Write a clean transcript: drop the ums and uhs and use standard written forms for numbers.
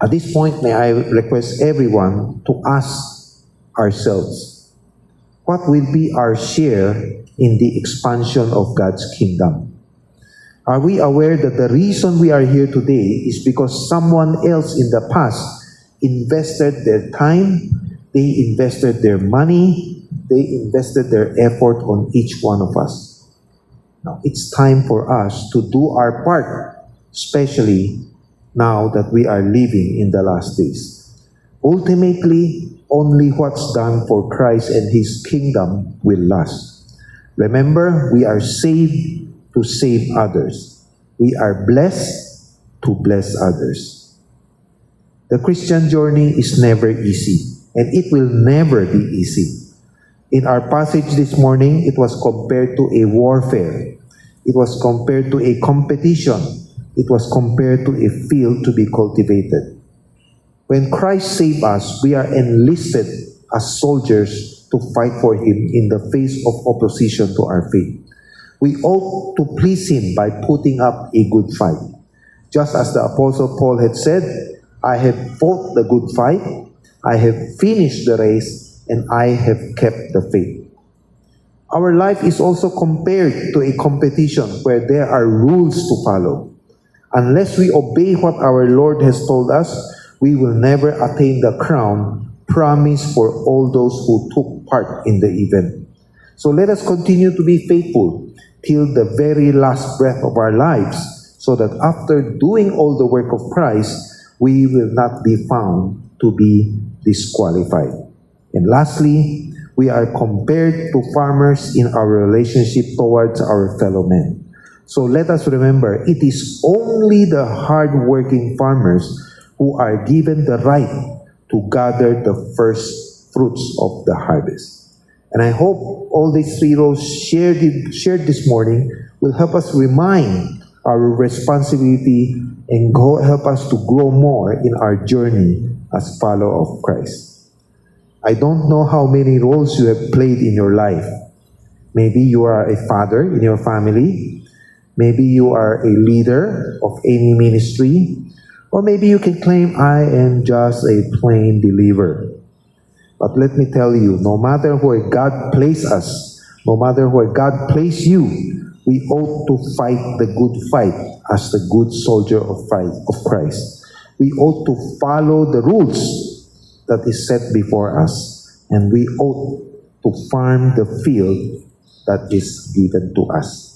At this point, may I request everyone to ask ourselves, what will be our share in the expansion of God's kingdom? Are we aware that the reason we are here today is because someone else in the past invested their time, they invested their money, they invested their effort on each one of us? Now, it's time for us to do our part, especially now that we are living in the last days. Ultimately, only what's done for Christ and His kingdom will last. Remember, we are saved to save others. We are blessed to bless others. The Christian journey is never easy, and it will never be easy. In our passage this morning, it was compared to a warfare. It was compared to a competition. It was compared to a field to be cultivated. When Christ saved us, we are enlisted as soldiers to fight for Him in the face of opposition to our faith. We ought to please Him by putting up a good fight. Just as the Apostle Paul had said, I have fought the good fight, I have finished the race, and I have kept the faith. Our life is also compared to a competition where there are rules to follow. Unless we obey what our Lord has told us, we will never attain the crown promised for all those who took part in the event. So let us continue to be faithful till the very last breath of our lives, so that after doing all the work of Christ, we will not be found to be disqualified. And lastly, we are compared to farmers in our relationship towards our fellow men. So let us remember, it is only the hard-working farmers who are given the right to gather the first fruits of the harvest. And I hope all these three roles shared this morning will help us remind our responsibility and help us to grow more in our journey as followers of Christ. I don't know how many roles you have played in your life. Maybe you are a father in your family. Maybe you are a leader of any ministry. Or maybe you can claim, I am just a plain believer. But let me tell you, no matter where God placed us, no matter where God placed you, we ought to fight the good fight as the good soldier of Christ. We ought to follow the rules that is set before us, and we ought to farm the field that is given to us.